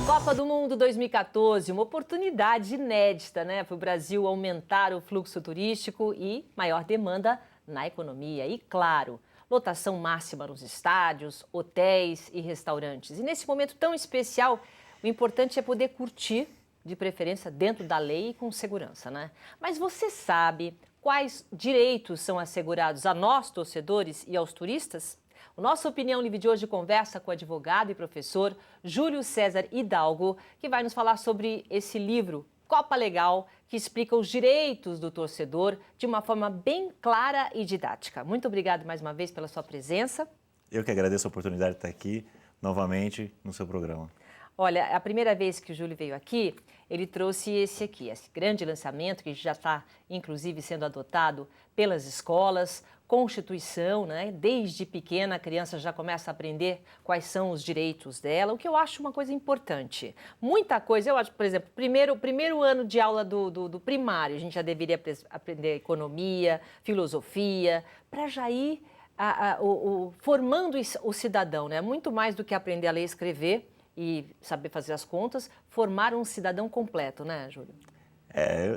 Copa do Mundo 2014, uma oportunidade inédita, né, para o Brasil aumentar o fluxo turístico e maior demanda na economia. E, claro, lotação máxima nos estádios, hotéis e restaurantes. E nesse momento tão especial, o importante é poder curtir, de preferência dentro da lei e com segurança, né? Mas você sabe quais direitos são assegurados a nós, torcedores, e aos turistas? O nosso Opinião Livre de hoje conversa com o advogado e professor Júlio César Hidalgo, que vai nos falar sobre esse livro, Copa Legal, que explica os direitos do torcedor de uma forma bem clara e didática. Muito obrigado mais uma vez pela sua presença. Eu que agradeço a oportunidade de estar aqui novamente no seu programa. Olha, a primeira vez que o Júlio veio aqui, ele trouxe esse aqui, esse grande lançamento que já está, inclusive, sendo adotado pelas escolas, Constituição, né? Desde pequena a criança já começa a aprender quais são os direitos dela, o que eu acho uma coisa importante. Muita coisa, eu acho, por exemplo, primeiro ano de aula do primário, a gente já deveria aprender economia, filosofia, para já ir formando o cidadão, né? Muito mais do que aprender a ler e escrever e saber fazer as contas, formar um cidadão completo, né, Júlio?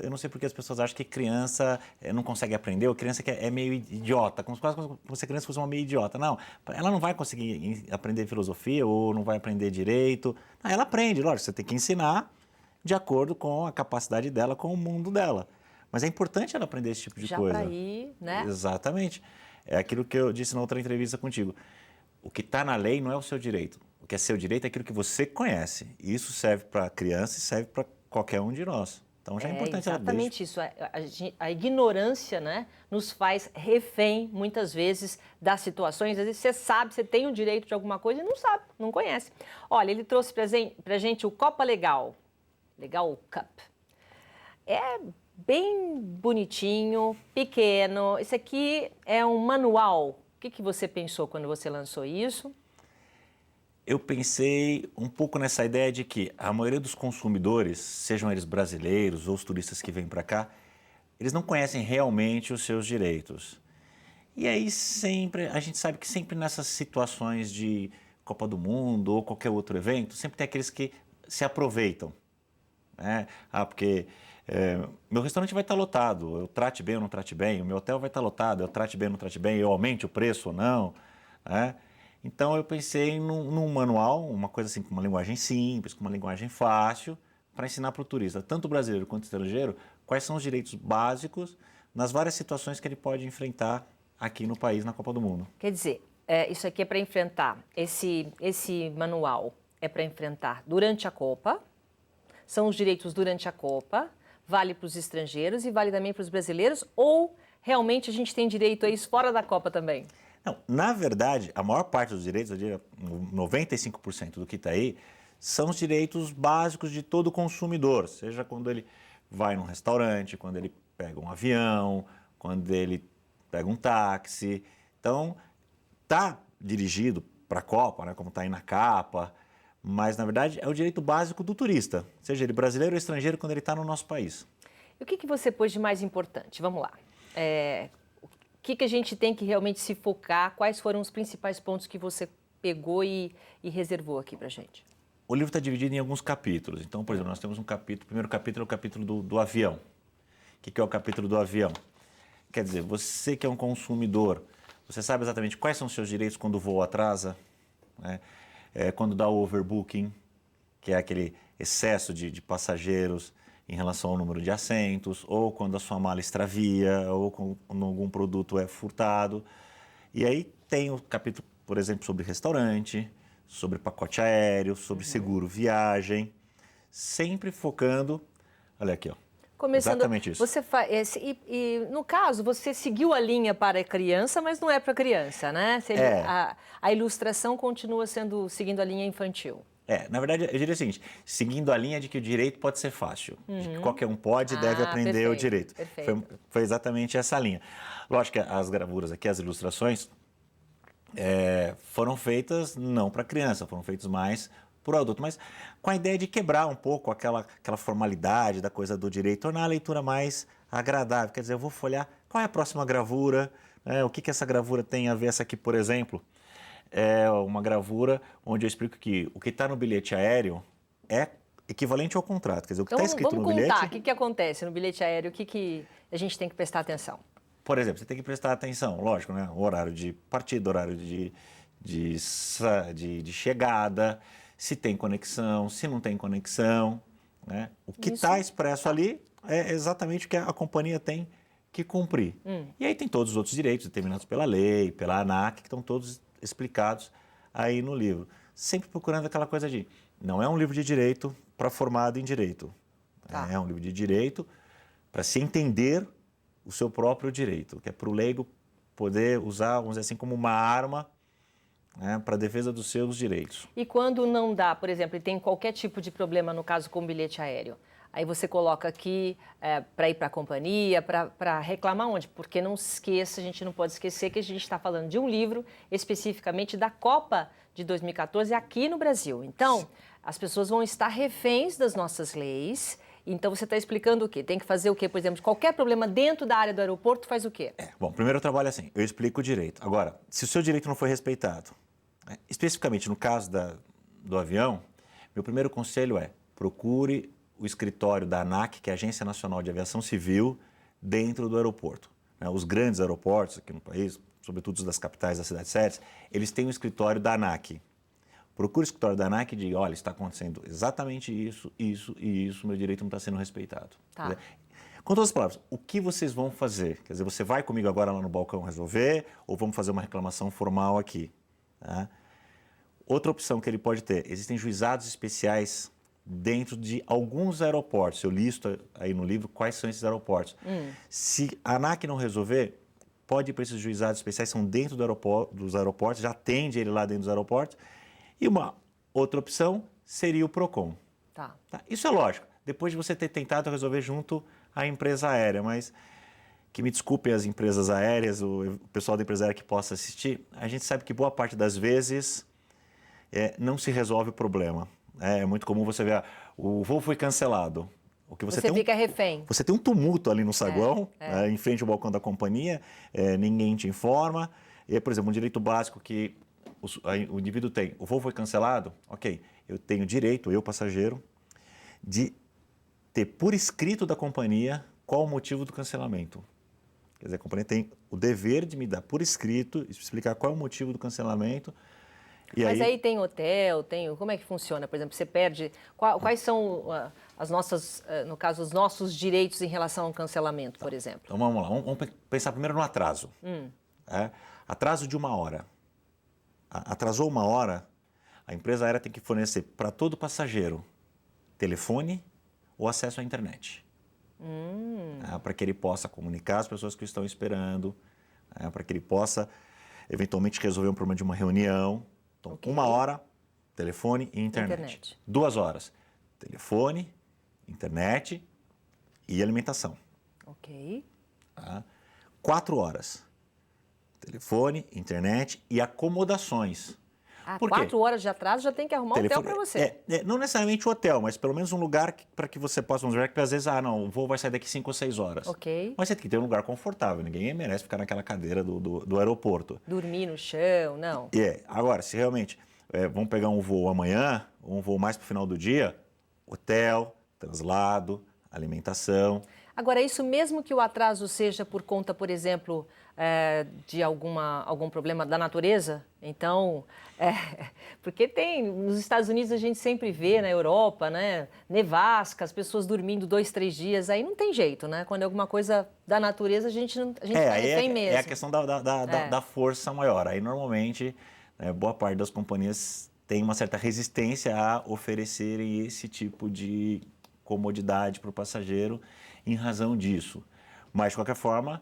Eu não sei porque as pessoas acham que criança não consegue aprender, ou criança que é meio idiota, como se a criança fosse uma meio idiota. Não, ela não vai conseguir aprender filosofia ou não vai aprender direito. Não, ela aprende, lógico, você tem que ensinar de acordo com a capacidade dela, com o mundo dela. Mas é importante ela aprender esse tipo de coisa. Já para ir, né? Exatamente. É aquilo que eu disse na outra entrevista contigo. O que está na lei não é o seu direito. O que é seu direito é aquilo que você conhece. E isso serve para a criança e serve para qualquer um de nós. Então já é importante ela exatamente isso. A ignorância, né, nos faz refém, muitas vezes, das situações. Às vezes você sabe, você tem o direito de alguma coisa e não sabe, não conhece. Olha, ele trouxe pra gente o Copa Legal, Legal Cup. É bem bonitinho, pequeno. Esse aqui é um manual. O que você pensou quando você lançou isso? Eu pensei um pouco nessa ideia de que a maioria dos consumidores, sejam eles brasileiros ou os turistas que vêm para cá, eles não conhecem realmente os seus direitos. E aí sempre, a gente sabe que sempre nessas situações de Copa do Mundo ou qualquer outro evento, sempre tem aqueles que se aproveitam, né? Porque meu restaurante vai estar lotado, eu trate bem ou não trate bem, o meu hotel vai estar lotado, eu trate bem ou não trate bem, eu aumente o preço ou não, né? Então eu pensei num manual, uma coisa assim com uma linguagem simples, com uma linguagem fácil, para ensinar para o turista, tanto brasileiro quanto estrangeiro, quais são os direitos básicos nas várias situações que ele pode enfrentar aqui no país, na Copa do Mundo. Quer dizer, isso aqui é para enfrentar, esse manual é para enfrentar durante a Copa, são os direitos durante a Copa, vale para os estrangeiros e vale também para os brasileiros, ou realmente a gente tem direito a isso fora da Copa também? Não, na verdade, a maior parte dos direitos, eu diria 95% do que está aí, são os direitos básicos de todo consumidor, seja quando ele vai num restaurante, quando ele pega um avião, quando ele pega um táxi. Então, está dirigido para a Copa, né, como está aí na capa, mas, na verdade, é o direito básico do turista, seja ele brasileiro ou estrangeiro, quando ele está no nosso país. E o que você pôs de mais importante? Vamos lá. O que a gente tem que realmente se focar? Quais foram os principais pontos que você pegou e reservou aqui para a gente? O livro está dividido em alguns capítulos. Então, por exemplo, nós temos um capítulo, o primeiro capítulo é o capítulo do avião. O que é o capítulo do avião? Quer dizer, você que é um consumidor, você sabe exatamente quais são os seus direitos quando o voo atrasa, né? Quando dá o overbooking, que é aquele excesso de passageiros em relação ao número de assentos, ou quando a sua mala extravia, ou quando algum produto é furtado. E aí tem o capítulo, por exemplo, sobre restaurante, sobre pacote aéreo, sobre seguro viagem, sempre focando, olha aqui, ó. Começando, exatamente isso. Você no caso, você seguiu a linha para a criança, mas não é para criança, né? A ilustração continua seguindo a linha infantil. Na verdade, eu diria o seguinte, seguindo a linha de que o direito pode ser fácil, de que qualquer um pode e deve aprender o direito. Foi exatamente essa linha. Lógico que as gravuras aqui, as ilustrações, foram feitas não para criança, foram feitas mais para o adulto, mas com a ideia de quebrar um pouco aquela formalidade da coisa do direito, tornar a leitura mais agradável. Quer dizer, eu vou folhear, qual é a próxima gravura, o que essa gravura tem a ver, essa aqui, por exemplo, é uma gravura onde eu explico que o que está no bilhete aéreo é equivalente ao contrato, quer dizer, o que está Então, escrito no vamos contar bilhete... o que acontece no bilhete aéreo, o que a gente tem que prestar atenção. Por exemplo, você tem que prestar atenção, lógico, né? O horário de partida, horário de chegada, se tem conexão, se não tem conexão, né? O que está expresso ali é exatamente o que a companhia tem que cumprir. E aí tem todos os outros direitos determinados pela lei, pela ANAC, que estão todos explicados aí no livro. Sempre procurando aquela coisa de, não é um livro de direito para formado em direito. Tá. É um livro de direito para se entender o seu próprio direito, que é para o leigo poder usar, vamos dizer assim, como uma arma, né, para a defesa dos seus direitos. E quando não dá, por exemplo, e tem qualquer tipo de problema, no caso com o bilhete aéreo, aí você coloca aqui para ir para a companhia, para reclamar onde? Porque não se esqueça, a gente não pode esquecer que a gente está falando de um livro especificamente da Copa de 2014 aqui no Brasil. Então, as pessoas vão estar reféns das nossas leis. Então, você está explicando o quê? Tem que fazer o quê? Por exemplo, qualquer problema dentro da área do aeroporto faz o quê? Bom, primeiro eu trabalho assim, eu explico o direito. Agora, se o seu direito não foi respeitado, especificamente no caso do avião, meu primeiro conselho é procure o escritório da ANAC, que é a Agência Nacional de Aviação Civil, dentro do aeroporto. Os grandes aeroportos aqui no país, sobretudo os das capitais, das cidades sérias, eles têm um escritório da ANAC. Procure o escritório da ANAC e diga, olha, está acontecendo exatamente isso, isso e isso, meu direito não está sendo respeitado. Tá. Com todas as palavras, o que vocês vão fazer? Quer dizer, você vai comigo agora lá no balcão resolver ou vamos fazer uma reclamação formal aqui? Tá? Outra opção que ele pode ter, existem juizados especiais dentro de alguns aeroportos. Eu listo aí no livro quais são esses aeroportos. Se a ANAC não resolver, pode ir para esses juizados especiais, são dentro dos aeroportos, já atende ele lá dentro dos aeroportos. E uma outra opção seria o PROCON. Tá. Isso é lógico, depois de você ter tentado resolver junto à empresa aérea, mas que me desculpem as empresas aéreas, o pessoal da empresa aérea que possa assistir, a gente sabe que boa parte das vezes não se resolve o problema. É muito comum você ver, o voo foi cancelado. O que Você fica refém. Você tem um tumulto ali no saguão, em frente ao balcão da companhia, ninguém te informa. E, por exemplo, um direito básico que o indivíduo tem, o voo foi cancelado, ok, eu tenho direito, eu passageiro, de ter por escrito da companhia qual o motivo do cancelamento. Quer dizer, a companhia tem o dever de me dar por escrito, explicar qual é o motivo do cancelamento. Mas aí tem hotel, como é que funciona? Por exemplo, você perde, quais são as nossas, no caso, os nossos direitos em relação ao cancelamento, por exemplo? Então vamos lá, vamos pensar primeiro no atraso. Atraso de 1 hora. Atrasou 1 hora, a empresa aérea tem que fornecer para todo passageiro telefone ou acesso à internet. Para que ele possa comunicar as pessoas que estão esperando, para que ele possa, eventualmente, resolver um problema de uma reunião. Então, 1 hora, telefone e internet. 2 horas, telefone, internet e alimentação. Ok. 4 horas, telefone, internet e acomodações. 4 horas de atraso já tem que arrumar um hotel para você. Não necessariamente o hotel, mas pelo menos um lugar para que você possa, vamos ver que às vezes, o voo vai sair daqui 5 ou 6 horas. Ok. Mas você tem que ter um lugar confortável, ninguém merece ficar naquela cadeira do aeroporto. Dormir no chão, não. Agora, se realmente vamos pegar um voo amanhã, ou um voo mais para o final do dia, hotel, translado, alimentação. Agora, isso mesmo que o atraso seja por conta, por exemplo, de algum problema da natureza, então, porque nos Estados Unidos a gente sempre vê, na Europa, né, nevasca, as pessoas dormindo 2, 3 dias, aí não tem jeito, né? Quando é alguma coisa da natureza, a gente tá refém mesmo. É a questão da força maior. Aí, normalmente, boa parte das companhias tem uma certa resistência a oferecerem esse tipo de comodidade para o passageiro em razão disso. Mas, de qualquer forma,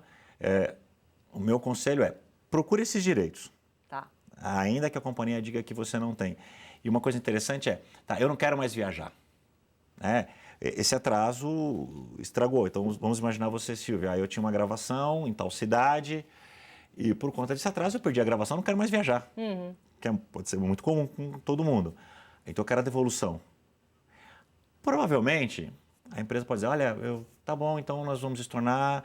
o meu conselho é procure esses direitos. Tá. Ainda que a companhia diga que você não tem. E uma coisa interessante eu não quero mais viajar. Esse atraso estragou. Então, vamos imaginar você, Silvia, eu tinha uma gravação em tal cidade e por conta desse atraso eu perdi a gravação, não quero mais viajar. Que pode ser muito comum com todo mundo. Então, eu quero a devolução. Provavelmente, a empresa pode dizer, olha, tá bom, então nós vamos estornar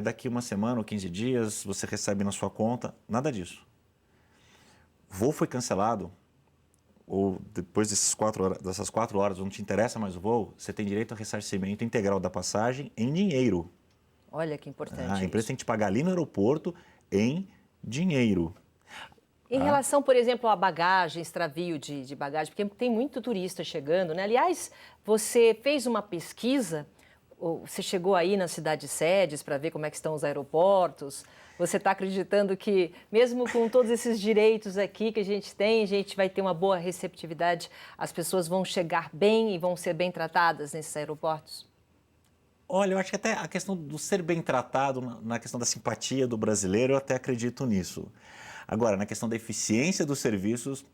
daqui uma semana ou 15 dias você recebe na sua conta, nada disso. Voo foi cancelado, ou depois dessas 4 horas, não te interessa mais o voo, você tem direito ao ressarcimento integral da passagem em dinheiro. Olha que importante A empresa isso. tem que te pagar ali no aeroporto em dinheiro. Em relação, por exemplo, à bagagem, extravio de bagagem, porque tem muito turista chegando, né? Aliás, você fez uma pesquisa, você chegou aí nas cidades sedes para ver como é que estão os aeroportos. Você está acreditando que, mesmo com todos esses direitos aqui que a gente vai ter uma boa receptividade, as pessoas vão chegar bem e vão ser bem tratadas nesses aeroportos? Olha, eu acho que até a questão do ser bem tratado, na questão da simpatia do brasileiro, eu até acredito nisso. Agora, na questão da eficiência dos serviços,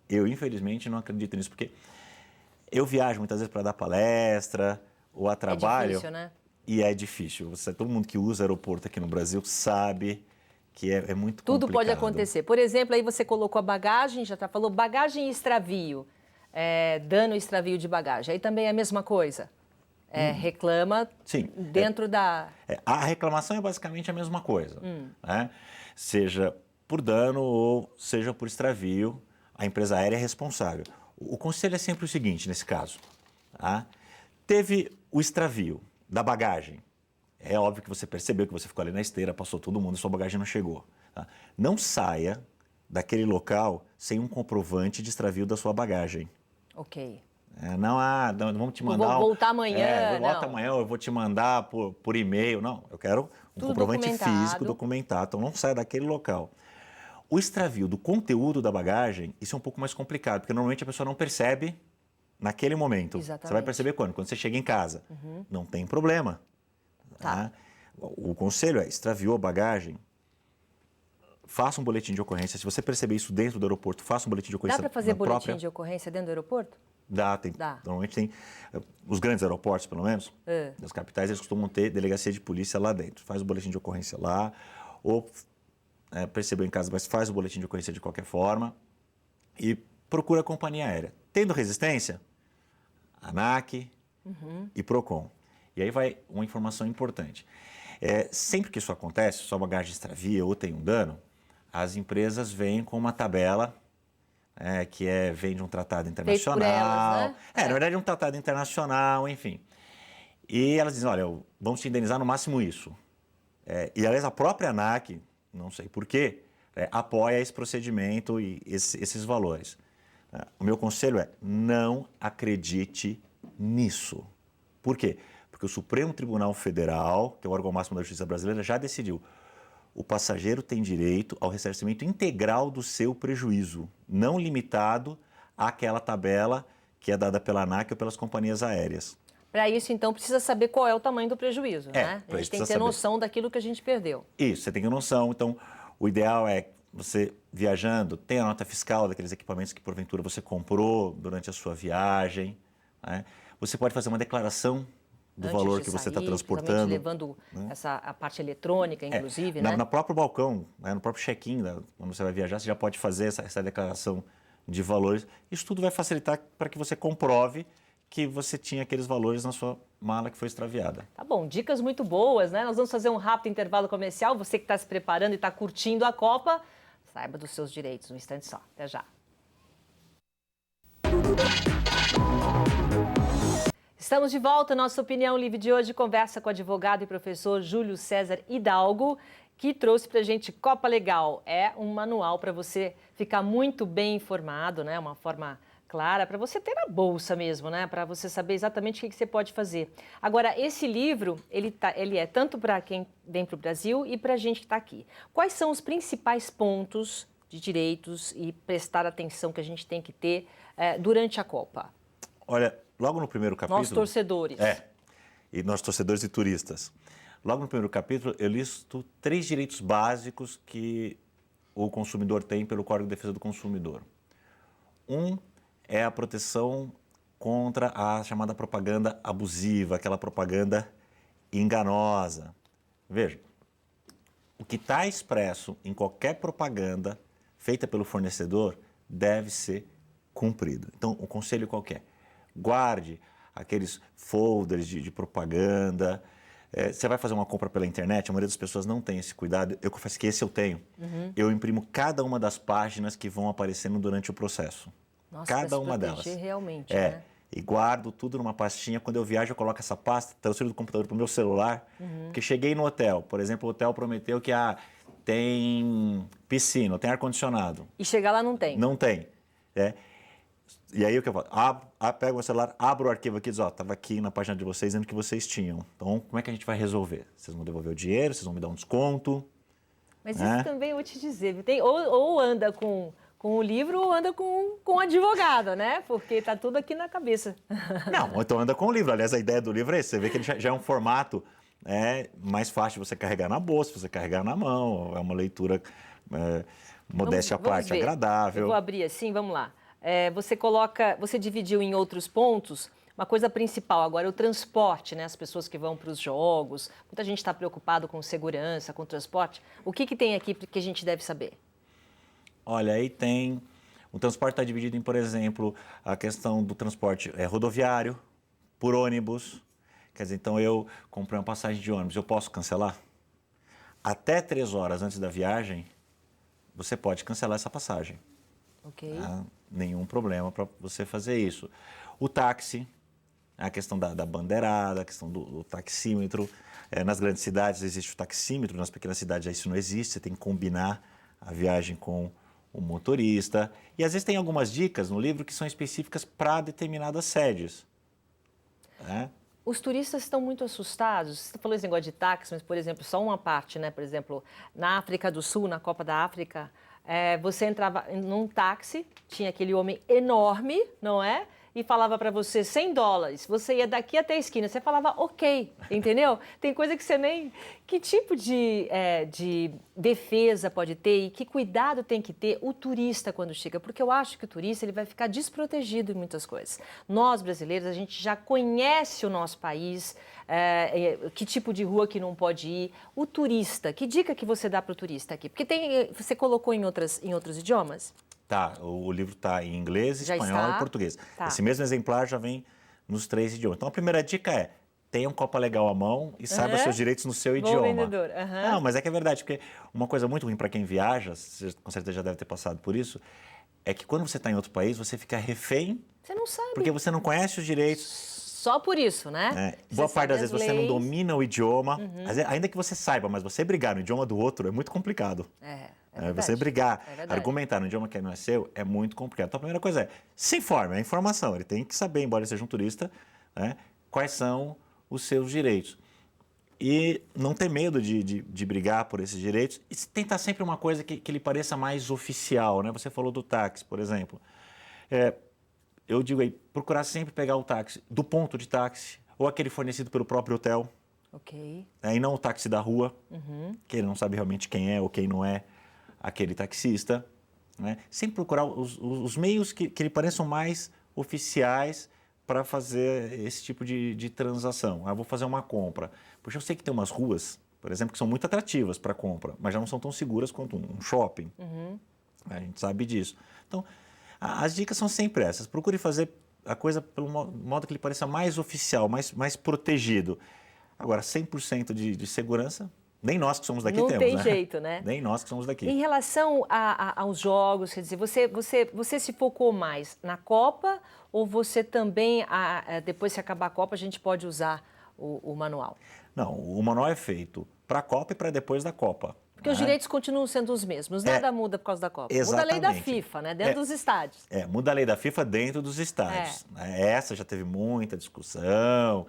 eu infelizmente não acredito nisso, porque eu viajo muitas vezes para dar palestra ou a trabalho. É difícil, né? E é difícil. Todo mundo que usa aeroporto aqui no Brasil sabe que é muito Tudo complicado. pode acontecer. Por exemplo, aí você colocou a bagagem, falou bagagem e extravio, dano e extravio de bagagem. Aí também é a mesma coisa. Reclama Sim. dentro da... A reclamação é basicamente a mesma coisa, né? Seja por dano ou seja por extravio, a empresa aérea é responsável. O conselho é sempre o seguinte, nesse caso. Tá? Teve o extravio da bagagem. É óbvio que você percebeu que você ficou ali na esteira, passou todo mundo e sua bagagem não chegou. Tá? Não saia daquele local sem um comprovante de extravio da sua bagagem. Ok. Não, vamos te mandar... Vou voltar amanhã, volta não. amanhã, eu vou te mandar por e-mail. Não, eu quero um Tudo comprovante documentado. físico, documentado. Então, não saia daquele local. O extravio do conteúdo da bagagem, isso é um pouco mais complicado, porque normalmente a pessoa não percebe naquele momento. Exatamente. Você vai perceber quando? Quando você chega em casa. Não tem problema. Tá. O conselho é, extraviou a bagagem, faça um boletim de ocorrência. Se você perceber isso dentro do aeroporto, faça um boletim de ocorrência. Dá para fazer boletim de ocorrência dentro do aeroporto? Dá. Normalmente tem, os grandes aeroportos pelo menos, das capitais, eles costumam ter delegacia de polícia lá dentro. Faz o boletim de ocorrência lá, ou percebeu em casa, mas faz o boletim de ocorrência de qualquer forma e procura a companhia aérea. Tendo resistência, ANAC e PROCON. E aí vai uma informação importante. Sempre que isso acontece, sua bagagem extravia ou tem um dano, as empresas vêm com uma tabela que vem de um tratado internacional. Feito por elas, né? Na verdade é um tratado internacional, enfim. E elas dizem, olha, vamos te indenizar no máximo isso. E aliás, a própria ANAC, não sei porquê, apoia esse procedimento e esses valores. O meu conselho é, não acredite nisso. Por quê? Porque o Supremo Tribunal Federal, que é o órgão máximo da justiça brasileira, já decidiu. O passageiro tem direito ao ressarcimento integral do seu prejuízo, não limitado àquela tabela que é dada pela ANAC ou pelas companhias aéreas. Para isso, então, precisa saber qual é o tamanho do prejuízo, né? A gente tem que ter noção daquilo que a gente perdeu. Isso, você tem que ter noção. Então, o ideal é você, viajando, tenha a nota fiscal daqueles equipamentos que, porventura, você comprou durante a sua viagem. Né? Você pode fazer uma declaração do valor que você está transportando. Levando a parte eletrônica, inclusive, né? No próprio balcão, no próprio check-in, quando você vai viajar, você já pode fazer essa declaração de valores. Isso tudo vai facilitar para que você comprove que você tinha aqueles valores na sua mala que foi extraviada. Tá bom, dicas muito boas, né? Nós vamos fazer um rápido intervalo comercial. Você que está se preparando e está curtindo a Copa, saiba dos seus direitos. Um instante só. Até já. Estamos de volta. Nossa Opinião Livre de hoje conversa com o advogado e professor Júlio César Hidalgo, que trouxe para a gente Copa Legal. É um manual para você ficar muito bem informado, né? Uma forma clara, para você ter na bolsa mesmo, né? Para você saber exatamente o que você pode fazer. Agora, esse livro, ele é tanto para quem vem para o Brasil e para a gente que está aqui. Quais são os principais pontos de direitos e prestar atenção que a gente tem que ter durante a Copa? Olha, logo no primeiro capítulo... Nós torcedores. E nós torcedores e turistas. Logo no primeiro capítulo, eu listo 3 direitos básicos que o consumidor tem pelo Código de Defesa do Consumidor. Um é a proteção contra a chamada propaganda abusiva, aquela propaganda enganosa. Veja, o que está expresso em qualquer propaganda feita pelo fornecedor deve ser cumprido. Então, o conselho qual que é? Guarde aqueles folders de propaganda, Você vai fazer uma compra pela internet, a maioria das pessoas não tem esse cuidado. Eu confesso que esse eu tenho. Eu imprimo cada uma das páginas que vão aparecendo durante o processo. Nossa, Cada uma delas. Realmente, né? E guardo tudo numa pastinha. Quando eu viajo, eu coloco essa pasta, transfiro do computador para o meu celular. Porque cheguei no hotel, por exemplo, o hotel prometeu que tem piscina, tem ar-condicionado. E chegar lá não tem. Não tem. E aí o que eu faço? Pego o meu celular, abro o arquivo aqui e diz, estava aqui na página de vocês dizendo que vocês tinham. Então, como é que a gente vai resolver? Vocês vão devolver o dinheiro, vocês vão me dar um desconto? Mas isso também eu vou te dizer, viu? Ou anda com o livro ou anda com o advogado, né? Porque tá tudo aqui na cabeça. Não, ou então anda com o livro. Aliás, a ideia do livro é esse. Você vê que ele já é um formato mais fácil de você carregar na bolsa, você carregar na mão. É uma leitura, modéstia à parte, ver. agradável. Eu vou abrir assim, vamos lá. Você dividiu em outros pontos. Uma coisa principal agora é o transporte, né? As pessoas que vão para os jogos. Muita gente está preocupado com segurança, com transporte. O que tem aqui que a gente deve saber? Olha, aí tem... O transporte está dividido em, por exemplo, a questão do transporte rodoviário, por ônibus. Quer dizer, então eu comprei uma passagem de ônibus, eu posso cancelar? Até 3 horas antes da viagem, você pode cancelar essa passagem. Ok. Nenhum problema para você fazer isso. O táxi, a questão da bandeirada, a questão do taxímetro. Nas grandes cidades existe o taxímetro, nas pequenas cidades isso não existe, você tem que combinar a viagem com o motorista. E às vezes tem algumas dicas no livro que são específicas para determinadas sedes. Os turistas estão muito assustados. Você falou esse negócio de táxi, mas, por exemplo, só uma parte, né? Por exemplo, na África do Sul, na Copa da África, você entrava num táxi, tinha aquele homem enorme, não é? E falava para você $100. Você ia daqui até a esquina, você falava ok, entendeu? Tem coisa que você nem... Que tipo de defesa pode ter e que cuidado tem que ter o turista quando chega? Porque eu acho que o turista ele vai ficar desprotegido em muitas coisas. Nós, brasileiros, a gente já conhece o nosso país, que tipo de rua que não pode ir. O turista, que dica que você dá para o turista aqui? Porque você colocou em outros idiomas? Tá, o livro está em inglês, espanhol e português. Tá. Esse mesmo exemplar já vem nos 3 idiomas. Então, a primeira dica é, tenha um copa legal à mão e saiba seus direitos no seu idioma. Vendedor. Não, mas é que é verdade, porque uma coisa muito ruim para quem viaja, você com certeza já deve ter passado por isso, é que quando você está em outro país, você fica refém. Você não sabe. Porque você não conhece os direitos. Só por isso, né? Boa parte das vezes você não domina o idioma. Ainda que você saiba, mas você brigar no idioma do outro é muito complicado. Você brigar, argumentar no idioma que não é seu, é muito complicado. Então, a primeira coisa se informe, é informação. Ele tem que saber, embora ele seja um turista, quais são os seus direitos. E não ter medo de brigar por esses direitos. E tentar sempre uma coisa que lhe pareça mais oficial, né? Você falou do táxi, por exemplo. Eu digo aí, procurar sempre pegar o táxi do ponto de táxi, ou aquele fornecido pelo próprio hotel. Ok. E não o táxi da rua, que ele não sabe realmente quem é ou quem não é aquele taxista. Sempre procurar os meios que lhe pareçam mais oficiais para fazer esse tipo de transação. Vou fazer uma compra. Puxa, eu sei que tem umas ruas, por exemplo, que são muito atrativas para compra, mas já não são tão seguras quanto um shopping. A gente sabe disso. Então, as dicas são sempre essas. Procure fazer a coisa pelo modo que lhe pareça mais oficial, mais protegido. Agora, 100% de segurança, nem nós que somos daqui temos, né? Não tem jeito, né? Nem nós que somos daqui. Em relação aos jogos, quer dizer, você se focou mais na Copa ou você também, depois que acabar a Copa, a gente pode usar o manual? Não, o manual é feito para a Copa e para depois da Copa. Porque os direitos continuam sendo os mesmos, nada muda por causa da Copa. Exatamente. Muda a lei da FIFA, né? Dentro dos estádios. Muda a lei da FIFA dentro dos estádios. Essa já teve muita discussão.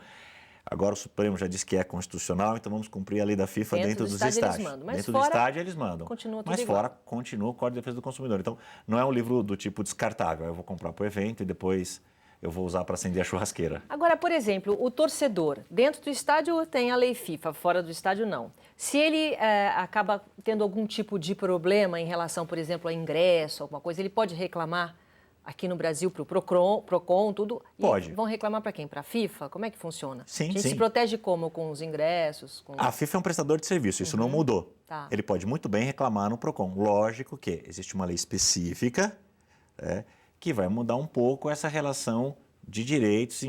Agora o Supremo já disse que é constitucional, então vamos cumprir a lei da FIFA dentro dos estádios. Eles mandam. Mas dentro fora, do estádio eles mandam. Continua tudo mas igual. Fora continua o Código de Defesa do Consumidor. Então não é um livro do tipo descartável. Eu vou comprar para o evento e depois eu vou usar para acender a churrasqueira. Agora, por exemplo, o torcedor, dentro do estádio tem a lei FIFA, fora do estádio não. Se ele acaba tendo algum tipo de problema em relação, por exemplo, a ingresso, alguma coisa, ele pode reclamar aqui no Brasil para o Procon, tudo? Pode. E vão reclamar para quem? Para a FIFA? Como é que funciona? Sim, A gente sim. se protege como? Com os ingressos? A FIFA é um prestador de serviço, isso não mudou. Tá. Ele pode muito bem reclamar no Procon. Lógico que existe uma lei específica que vai mudar um pouco essa relação de direitos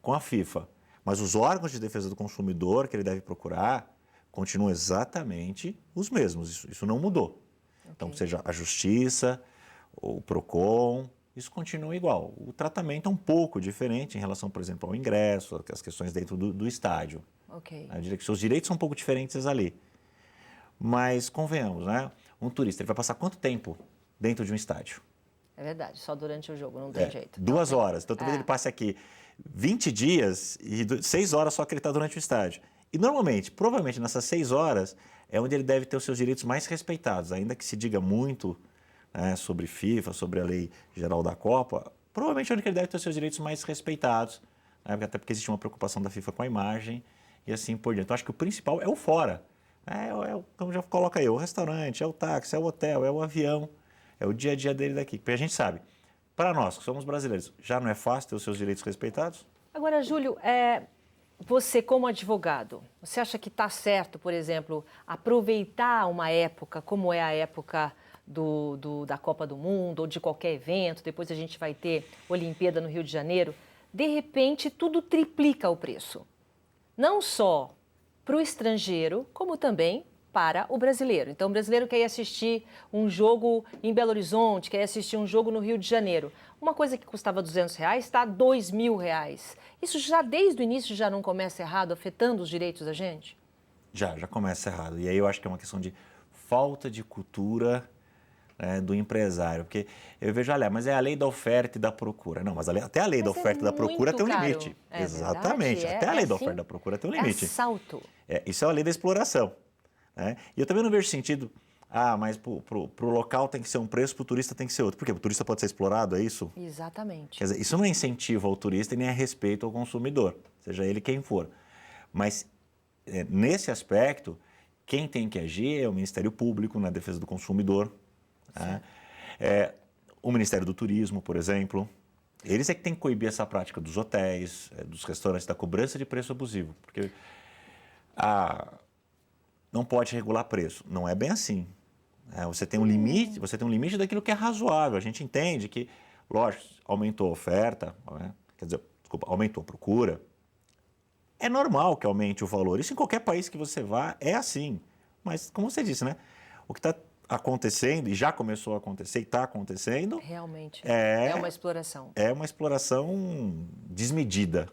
com a FIFA. Mas os órgãos de defesa do consumidor que ele deve procurar continuam exatamente os mesmos, isso não mudou. Okay. Então, seja a Justiça, o PROCON, isso continua igual. O tratamento é um pouco diferente em relação, por exemplo, ao ingresso, as questões dentro do estádio. Okay. Eu diria que seus direitos são um pouco diferentes ali. Mas, convenhamos, né? Um turista ele vai passar quanto tempo dentro de um estádio? É verdade, só durante o jogo, não tem jeito. 2 horas. Então, talvez ele passe aqui 20 dias e 6 horas só que ele está durante o estádio. E, normalmente, provavelmente, nessas 6 horas é onde ele deve ter os seus direitos mais respeitados. Ainda que se diga muito, né, sobre FIFA, sobre a lei geral da Copa, provavelmente é onde ele deve ter os seus direitos mais respeitados, né, até porque existe uma preocupação da FIFA com a imagem e assim por diante. Então, acho que o principal é o fora. Como já coloca aí, o restaurante, é o táxi, é o hotel, é o avião, é o dia a dia dele daqui. Porque a gente sabe, para nós que somos brasileiros, já não é fácil ter os seus direitos respeitados? Agora, Júlio, você como advogado, você acha que está certo, por exemplo, aproveitar uma época como é a época da Copa do Mundo ou de qualquer evento, depois a gente vai ter Olimpíada no Rio de Janeiro, de repente tudo triplica o preço. Não só para o estrangeiro, como também para o brasileiro. Então, o brasileiro quer ir assistir um jogo em Belo Horizonte, quer ir assistir um jogo no Rio de Janeiro. Uma coisa que custava R$200 está R$2.000. Isso já desde o início já não começa errado, afetando os direitos da gente? Já começa errado. E aí eu acho que é uma questão de falta de cultura, né, do empresário. Porque eu vejo, olha, mas é a lei da oferta e da procura. Não, mas até a lei da oferta e da procura tem um limite. Exatamente. Até a lei da oferta e da procura tem um limite. É assalto. Isso é a lei da exploração. Né? E eu também não vejo sentido, mas para o local tem que ser um preço, para o turista tem que ser outro. Por quê? O turista pode ser explorado, é isso? Exatamente. Quer dizer, isso não é incentivo ao turista e nem é respeito ao consumidor, seja ele quem for. Mas, nesse aspecto, quem tem que agir é o Ministério Público na defesa do consumidor, né? O Ministério do Turismo, por exemplo. Eles é que tem que coibir essa prática dos hotéis, dos restaurantes, da cobrança de preço abusivo. Porque não pode regular preço. Não é bem assim. Você tem um limite daquilo que é razoável. A gente entende que, lógico, aumentou a oferta, né? Aumentou a procura. É normal que aumente o valor. Isso em qualquer país que você vá é assim. Mas, como você disse, né? O que está acontecendo, e já começou a acontecer, e está acontecendo... Realmente, é uma exploração. É uma exploração desmedida.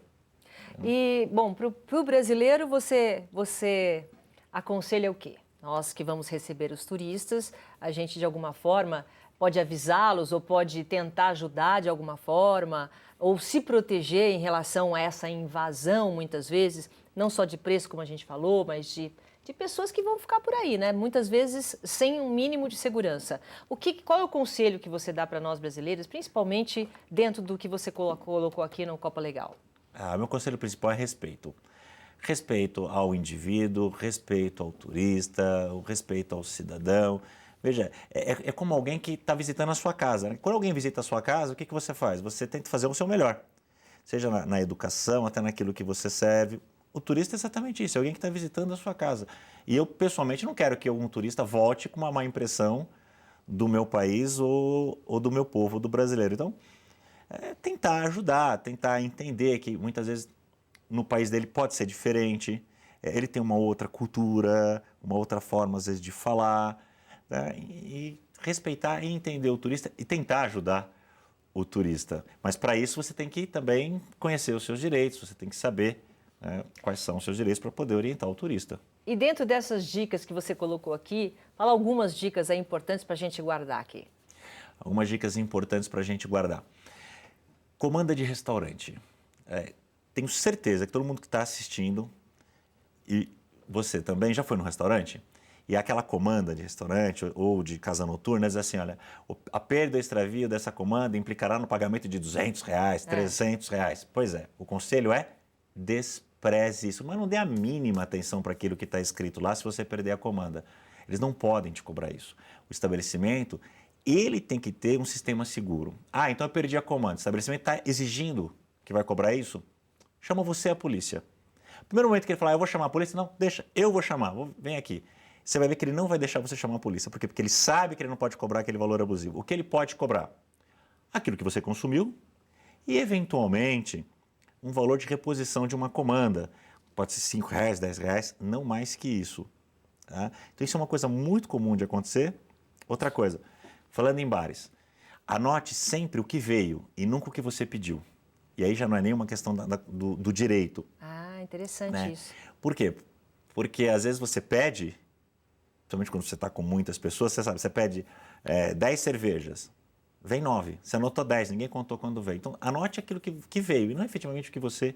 E, bom, para o brasileiro, você aconselha o quê? Nós que vamos receber os turistas, a gente, de alguma forma, pode avisá-los ou pode tentar ajudar de alguma forma, ou se proteger em relação a essa invasão, muitas vezes, não só de preço, como a gente falou, mas de pessoas que vão ficar por aí, né? Muitas vezes sem um mínimo de segurança. Qual é o conselho que você dá para nós brasileiros, principalmente dentro do que você colocou aqui no Copa Legal? Meu conselho principal é respeito. Respeito ao indivíduo, respeito ao turista, o respeito ao cidadão. Veja, é como alguém que está visitando a sua casa, né? Quando alguém visita a sua casa, o que você faz? Você tenta fazer o seu melhor. Seja na educação, até naquilo que você serve. O turista é exatamente isso, é alguém que está visitando a sua casa. E eu, pessoalmente, não quero que algum turista volte com uma má impressão do meu país ou do meu povo, do brasileiro. Então, tentar ajudar, tentar entender que muitas vezes no país dele pode ser diferente, ele tem uma outra cultura, uma outra forma, às vezes, de falar, né? E respeitar e entender o turista e tentar ajudar o turista. Mas, para isso, você tem que também conhecer os seus direitos, você tem que saber, né, quais são os seus direitos para poder orientar o turista. E dentro dessas dicas que você colocou aqui, fala algumas dicas aí importantes para a gente guardar aqui. Algumas dicas importantes para a gente guardar. Comanda de restaurante. Tenho certeza que todo mundo que está assistindo, e você também, já foi no restaurante? E aquela comanda de restaurante ou de casa noturna diz assim, olha, a perda ou extravio dessa comanda implicará no pagamento de R$200, R$300. Pois é, o conselho é despreze isso, mas não dê a mínima atenção para aquilo que está escrito lá se você perder a comanda. Eles não podem te cobrar isso. O estabelecimento, ele tem que ter um sistema seguro. Então eu perdi a comanda. O estabelecimento está exigindo que vai cobrar isso? Chama você a polícia. No primeiro momento que ele falar, eu vou chamar a polícia, não, deixa, eu vou chamar, vem aqui. Você vai ver que ele não vai deixar você chamar a polícia. Por quê? Porque ele sabe que ele não pode cobrar aquele valor abusivo. O que ele pode cobrar? Aquilo que você consumiu e, eventualmente, um valor de reposição de uma comanda. Pode ser R$ 5, R$ 10, não mais que isso. Tá? Então, isso é uma coisa muito comum de acontecer. Outra coisa, falando em bares, anote sempre o que veio e nunca o que você pediu. E aí já não é nenhuma questão do direito. Ah, interessante, né? isso. Por quê? Porque às vezes você pede, principalmente quando você está com muitas pessoas, você sabe, você pede 10 cervejas, vem 9, você anotou 10, ninguém contou quando veio. Então, anote aquilo que veio e não efetivamente o que você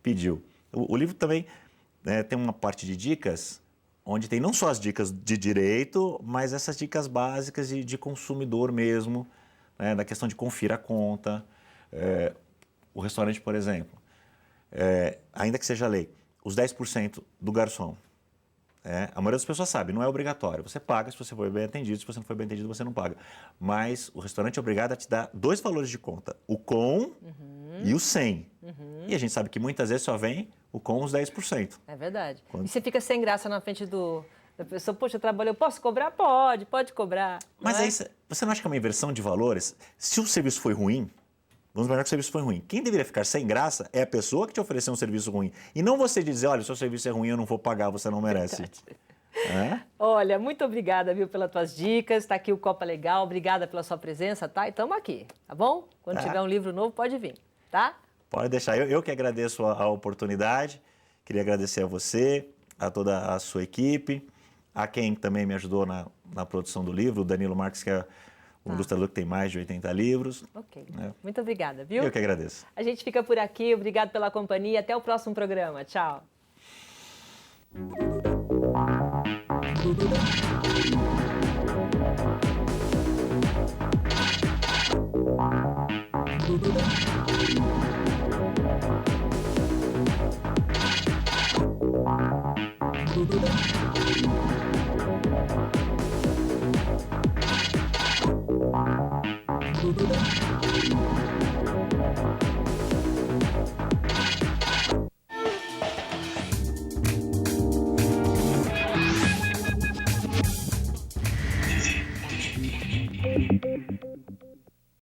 pediu. O livro também tem uma parte de dicas, onde tem não só as dicas de direito, mas essas dicas básicas de consumidor mesmo, né, da questão de conferir a conta. O restaurante, por exemplo, ainda que seja lei, os 10% do garçom. A maioria das pessoas sabe, não é obrigatório. Você paga se você for bem atendido, se você não for bem atendido, você não paga. Mas o restaurante é obrigado a te dar 2 valores de conta, o com e o sem. E a gente sabe que muitas vezes só vem o com os 10%. É verdade. Quando... E você fica sem graça na frente da pessoa, poxa, eu trabalhei, eu posso cobrar? Pode cobrar. Mas não é? aí, você não acha que é uma inversão de valores? Se o serviço foi ruim, vamos imaginar que o serviço foi ruim. Quem deveria ficar sem graça é a pessoa que te ofereceu um serviço ruim. E não você dizer, olha, o seu serviço é ruim, eu não vou pagar, você não merece. Olha, muito obrigada, viu, pelas tuas dicas. Está aqui o Copa Legal. Obrigada pela sua presença, tá? E estamos aqui, tá bom? Quando tiver um livro novo, pode vir, tá? Pode deixar. Eu que agradeço a oportunidade. Queria agradecer a você, a toda a sua equipe, a quem também me ajudou na produção do livro, o Danilo Marques, que é um ilustrador que tem mais de 80 livros. Ok. Muito obrigada, viu? Eu que agradeço. A gente fica por aqui. Obrigado pela companhia. Até o próximo programa. Tchau.